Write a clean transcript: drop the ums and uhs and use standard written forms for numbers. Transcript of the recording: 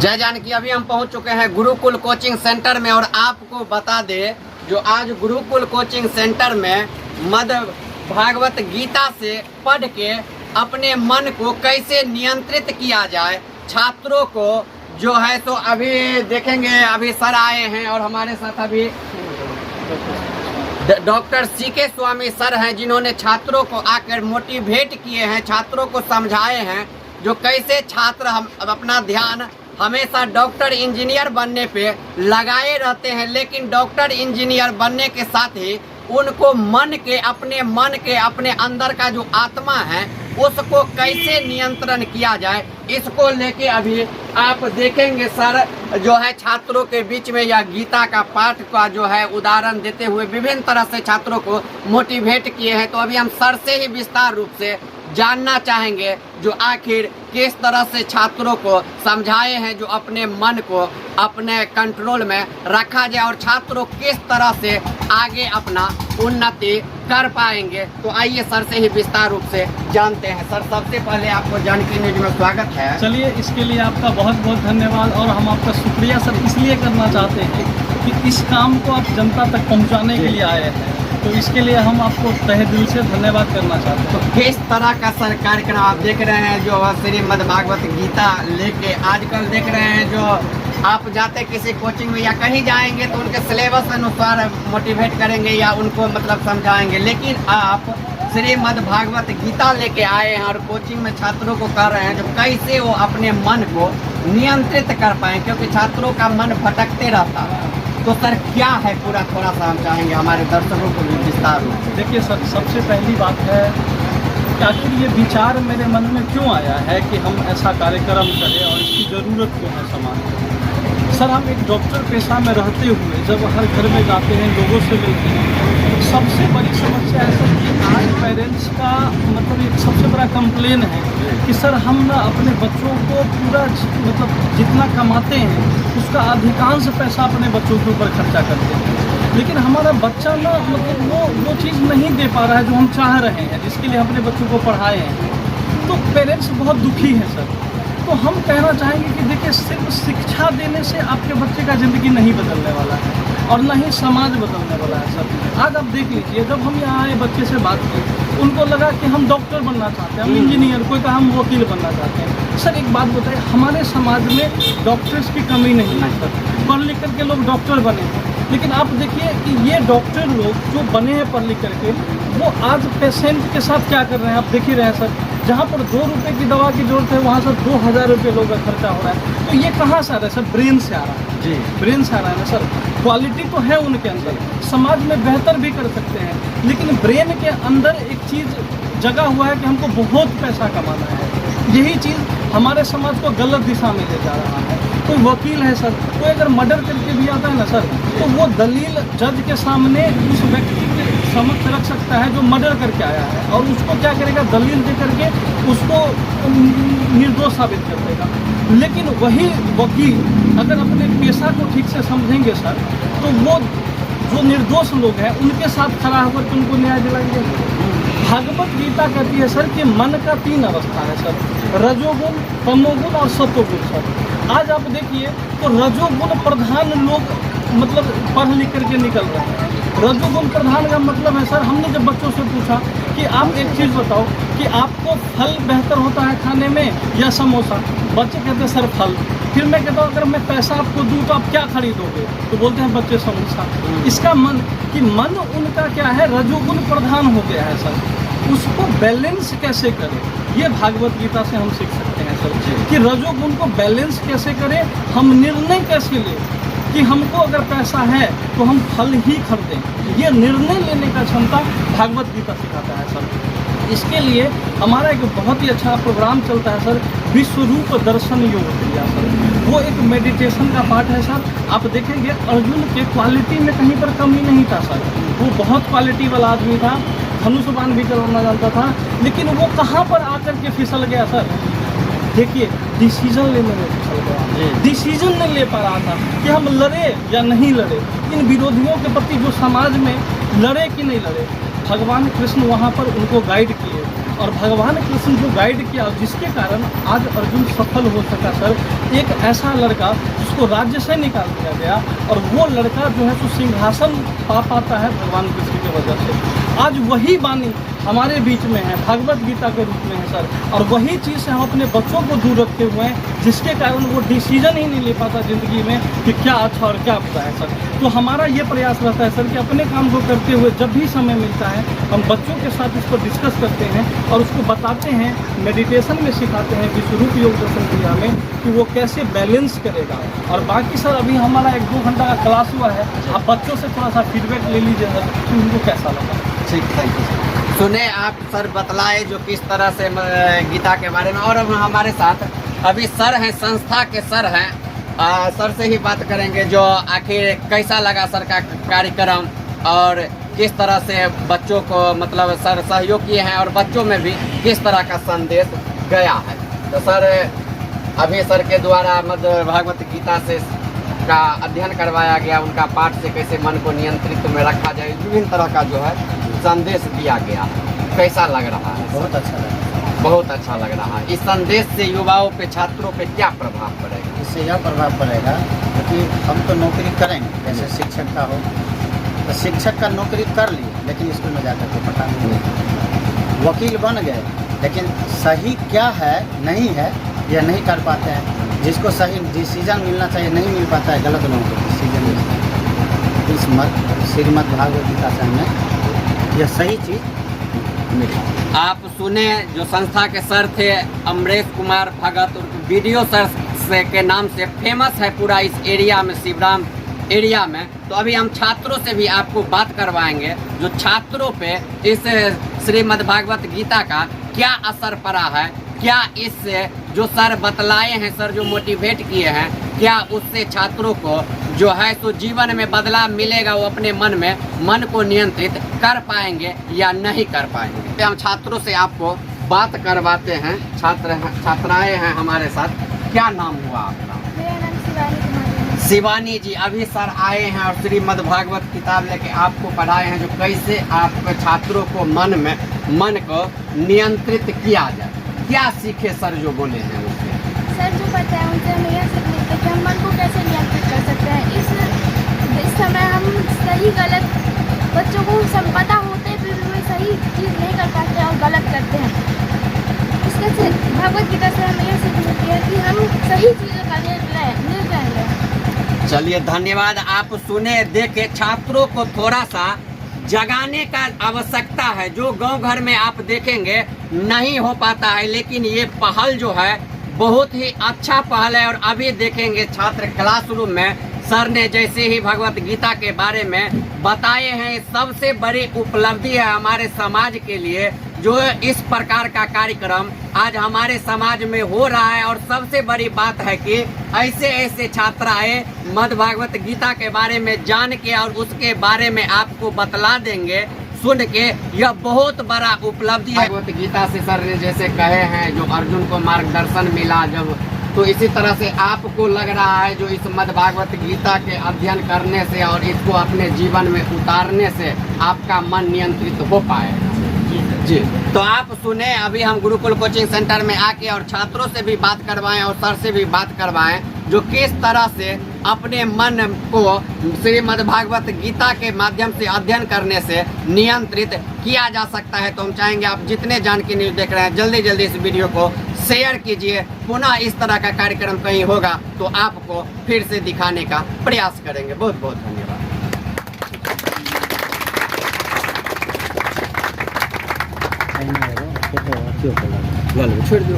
जय जानकी। अभी हम पहुंच चुके हैं गुरुकुल कोचिंग सेंटर में और आपको बता दे जो आज गुरुकुल कोचिंग सेंटर में मद भागवत गीता से पढ़ के अपने मन को कैसे नियंत्रित किया जाए छात्रों को जो है तो अभी देखेंगे। अभी सर आए हैं और हमारे साथ अभी डॉक्टर सीके स्वामी सर हैं जिन्होंने छात्रों को आकर मोटिवेट किए हैं, छात्रों को समझाए हैं जो कैसे छात्र हम अपना ध्यान हमेशा डॉक्टर इंजीनियर बनने पे लगाए रहते हैं, लेकिन डॉक्टर इंजीनियर बनने के साथ ही उनको मन के अपने अंदर का जो आत्मा है उसको कैसे नियंत्रण किया जाए, इसको लेके अभी आप देखेंगे सर जो है छात्रों के बीच में यह गीता का पाठ का जो है उदाहरण देते हुए विभिन्न तरह से छात्रों को मोटिवेट किए हैं। तो अभी हम सर से ही विस्तार रूप से जानना चाहेंगे जो आखिर किस तरह से छात्रों को समझाए हैं जो अपने मन को अपने कंट्रोल में रखा जाए और छात्रों किस तरह से आगे अपना उन्नति कर पाएंगे। तो आइए सर से ही विस्तार रूप से जानते हैं। सर सबसे पहले आपको जानकी न्यूज में स्वागत है। चलिए, इसके लिए आपका बहुत बहुत धन्यवाद और हम आपका शुक्रिया सर इसलिए करना चाहते हैं कि इस काम को आप जनता तक पहुंचाने के लिए आए हैं, तो इसके लिए हम आपको तहे दिल से धन्यवाद करना चाहते हैं। तो किस तरह का सर कार्यक्रम आप देख रहे हैं जो श्रीमद् भागवत गीता लेके आजकल देख रहे हैं जो आप जाते किसी कोचिंग में या कहीं जाएंगे तो उनके सिलेबस अनुसार मोटिवेट करेंगे या उनको मतलब समझाएंगे, लेकिन आप श्रीमद् भागवत गीता लेके आए हैं और कोचिंग में छात्रों को कर रहे हैं जो कैसे वो अपने मन को नियंत्रित कर पाएँ, क्योंकि छात्रों का मन भटकते रहता है। तो सर क्या है पूरा थोड़ा सा हम चाहेंगे हमारे दर्शकों को भी विस्तार रूप। देखिए सर, सबसे पहली बात है कि आखिर ये विचार मेरे मन में क्यों आया है कि हम ऐसा कार्यक्रम करें और इसकी ज़रूरत क्यों है समाज में। सर, हम एक डॉक्टर पेशा में रहते हुए जब हर घर में जाते हैं, लोगों से मिलते हैं, सबसे बड़ी समस्या है सर कि आज पेरेंट्स का मतलब एक सबसे बड़ा कंप्लेन है कि सर हम ना अपने बच्चों को पूरा मतलब जितना कमाते हैं उसका अधिकांश पैसा अपने बच्चों के ऊपर खर्चा करते हैं, लेकिन हमारा बच्चा ना मतलब वो चीज़ नहीं दे पा रहा है जो हम चाह रहे हैं, जिसके लिए अपने बच्चों को पढ़ाए हैं। तो पेरेंट्स बहुत दुखी हैं सर। तो हम कहना चाहेंगे कि देखिए, सिर्फ शिक्षा देने से आपके बच्चे का ज़िंदगी नहीं बदलने वाला है और न ही समाज बदलने वाला है सर। आज आप देख लीजिए, जब हम यहाँ आए बच्चे से बात की, उनको लगा कि हम डॉक्टर बनना चाहते हैं, हम इंजीनियर, कोई कहा हम वकील बनना चाहते हैं। सर एक बात बताइए, हमारे समाज में डॉक्टर्स की कमी नहीं है सर, पढ़ लिख करके लोग डॉक्टर बने हैं, लेकिन आप देखिए कि ये डॉक्टर लोग जो बने हैं पढ़ लिख करके, वो आज पेशेंट के साथ क्या कर रहे हैं आप देख ही रहे हैं सर। जहाँ पर 2 रुपये की दवा की जरूरत है वहाँ सर 2000 रुपये लोगों का खर्चा हो रहा है। तो ये कहाँ से आ रहा है सर? ब्रेन से आ रहा है जी, ब्रेन से आ रहा है ना सर। क्वालिटी तो है उनके अंदर, समाज में बेहतर भी कर सकते हैं, लेकिन ब्रेन के अंदर एक चीज़ जगा हुआ है कि हमको बहुत पैसा कमाना है। यही चीज़ हमारे समाज को गलत दिशा में ले जा रहा है। कोई वकील है सर, कोई अगर मर्डर करके भी आता है ना सर, तो वो दलील जज के सामने उस व्यक्ति के समक्ष रख सकता है जो मर्डर करके आया है, और उसको क्या करेगा, दलील दे करके उसको निर्दोष साबित कर देगा। लेकिन वही वकील अगर अपने पेशा को ठीक से समझेंगे सर, तो वो जो निर्दोष लोग हैं उनके साथ खड़ा होकर उनको न्याय दिलाएंगे। भागवत गीता कहती है सर कि मन का 3 अवस्था है सर, रजोगुण, तमोगुण और सत्वगुण सर। आज आप देखिए तो रजोगुण प्रधान लोग मतलब पढ़ लिख करके निकल रहे हैं। रजोगुण प्रधान का मतलब है सर, हमने जब बच्चों से पूछा कि आप एक चीज़ बताओ कि आपको फल बेहतर होता है खाने में या समोसा, बच्चे कहते हैं सर फल। फिर मैं कहता हूँ अगर मैं पैसा आपको दूँ तो आप क्या खरीदोगे, तो बोलते हैं बच्चे समोसा। इसका मन कि मन उनका क्या है, रजोगुण प्रधान हो गया है सर। उसको बैलेंस कैसे करें, ये भागवत गीता से हम सीख सकते हैं सर कि रजोगुण को बैलेंस कैसे करें, हम निर्णय कैसे लें कि हमको अगर पैसा है तो हम फल ही खरीदें। ये निर्णय लेने का क्षमता भागवत गीता सिखाता है सर। इसके लिए हमारा एक बहुत ही अच्छा प्रोग्राम चलता है सर, विश्वरूप दर्शन योग क्रिया सर। वो एक मेडिटेशन का पार्ट है सर। आप देखेंगे अर्जुन के क्वालिटी में कहीं पर कमी नहीं था सर, वो बहुत क्वालिटी वाला आदमी था, धनुष्यबाण भी चलाना जानता था, लेकिन वो कहाँ पर आकर के फिसल गया सर? देखिए, डिसीजन लेने में फिसल गया, डिसीजन नहीं ले पा रहा था कि हम लड़े या नहीं लड़े, इन विरोधियों के प्रति जो समाज में लड़े कि नहीं लड़े। भगवान कृष्ण वहाँ पर उनको गाइड किए और भगवान कृष्ण जो गाइड किया, जिसके कारण आज अर्जुन सफल हो सका सर। एक ऐसा लड़का जिसको राज्य से निकाल दिया गया और वो लड़का जो है तो सिंहासन पा पाता है भगवान कृष्ण की वजह से। आज वही वाणी हमारे बीच में है, भागवत गीता के रूप में है सर। और वही चीज़ से हम अपने बच्चों को दूर रखे हुए हैं, जिसके कारण वो डिसीजन ही नहीं ले पाता ज़िंदगी में कि क्या अच्छा और क्या बुरा है सर। तो हमारा ये प्रयास रहता है सर कि अपने काम को करते हुए जब भी समय मिलता है हम बच्चों के साथ इसको डिस्कस करते हैं और उसको बताते हैं, मेडिटेशन में सिखाते हैं विश्वरूप योग दर्शन क्रिया में कि वो कैसे बैलेंस करेगा। और बाकी सर अभी हमारा 1-2 घंटा का क्लास हुआ है, आप बच्चों से थोड़ा सा फीडबैक ले लीजिए सर कि उनको कैसा लगा। ठीक, थैंक यू। सुने आप सर बतलाए जो किस तरह से गीता के बारे में। और अब हमारे साथ अभी सर हैं, संस्था के सर हैं, सर से ही बात करेंगे जो आखिर कैसा लगा सर का कार्यक्रम और किस तरह से बच्चों को मतलब सर सहयोग किए हैं और बच्चों में भी किस तरह का संदेश गया है। तो सर अभी सर के द्वारा भागवत गीता से का अध्ययन करवाया गया, उनका पाठ से कैसे मन को नियंत्रित में रखा जाए, विभिन्न तरह का जो है संदेश दिया गया। कैसा लग रहा है? बहुत अच्छा लगा। बहुत अच्छा लग रहा है। इस संदेश से युवाओं पे, छात्रों पे क्या प्रभाव पड़ेगा? इससे यह प्रभाव पड़ेगा क्योंकि हम तो नौकरी करेंगे, जैसे शिक्षक का हो तो शिक्षक का नौकरी कर लिए लेकिन स्कूल में जाकर के पढ़ा नहीं, वकील बन गए लेकिन सही क्या है नहीं है यह नहीं कर पाते हैं। जिसको सही डिसीजन मिलना चाहिए नहीं मिल पाता है, गलत लोगों को डिसीजन मिलता है। इस श्रीमद् भागवत गीता से हमें यह सही चीज़ मिली। आप सुने जो संस्था के सर थे अमरेश कुमार भगत, वीडियो सर से के नाम से फेमस है पूरा इस एरिया में, शिवराम एरिया में। तो अभी हम छात्रों से भी आपको बात करवाएंगे जो छात्रों पे इस श्रीमद् भागवत गीता का क्या असर पड़ा है, क्या इससे जो सर बतलाए हैं, सर जो मोटिवेट किए हैं, क्या उससे छात्रों को जो है तो जीवन में बदलाव मिलेगा, वो अपने मन को नियंत्रित कर पाएंगे या नहीं कर पाएंगे। हम छात्रों से आपको बात करवाते हैं। छात्राएं हैं हमारे साथ। क्या नाम हुआ आपका? मेरा नाम शिवानी कुमारी है। शिवानी जी, अभी सर आए हैं और श्रीमद् भागवत किताब लेके आपको पढ़ाए हैं जो कैसे आप छात्रों को मन को नियंत्रित किया जाए। क्या सीखे सर जो बोले हैं उससे? सर जो बताया उनसे हमें यह सीख मिलता है कि हम मन को कैसे नियंत्रित कर सकते हैं। इस समय हम सही गलत बच्चों को सब पता होते फिर भी वे सही चीज़ नहीं कर पाते और गलत करते हैं। इसके से भगवत गीता से हमें यह सीख मिलती है कि हम सही चीज़ों का निर्णय लें। चलिए धन्यवाद। आप सुने देखे, छात्रों को थोड़ा सा जगाने का आवश्यकता है। जो गांव घर में आप देखेंगे नहीं हो पाता है, लेकिन ये पहल जो है बहुत ही अच्छा पहल है। और अभी देखेंगे छात्र क्लासरूम में सर ने जैसे ही भगवत गीता के बारे में बताए हैं, सबसे बड़ी उपलब्धि है हमारे समाज के लिए जो इस प्रकार का कार्यक्रम आज हमारे समाज में हो रहा है। और सबसे बड़ी बात है कि ऐसे छात्राएं मद् भागवत गीता के बारे में जान के और उसके बारे में आपको बतला देंगे, सुन के। यह बहुत बड़ा उपलब्धि है। भगवत गीता से सर ने जैसे कहे हैं जो अर्जुन को मार्गदर्शन मिला जब, तो इसी तरह से आपको लग रहा है जो इस मद् भागवत गीता के अध्ययन करने से और इसको अपने जीवन में उतारने से आपका मन नियंत्रित हो पाएगा। जी, तो आप सुने, अभी हम गुरुकुल कोचिंग सेंटर में आके और छात्रों से भी बात करवाएं और सर से भी बात करवाएं जो किस तरह से अपने मन को श्रीमद् भागवत गीता के माध्यम से अध्ययन करने से नियंत्रित किया जा सकता है। तो हम चाहेंगे आप जितने जान की न्यूज़ देख रहे हैं जल्दी जल्दी इस वीडियो को शेयर कीजिए। पुनः इस तरह का कार्यक्रम कहीं होगा तो आपको फिर से दिखाने का प्रयास करेंगे। बहुत बहुत धन्यवाद। छोड़ दो।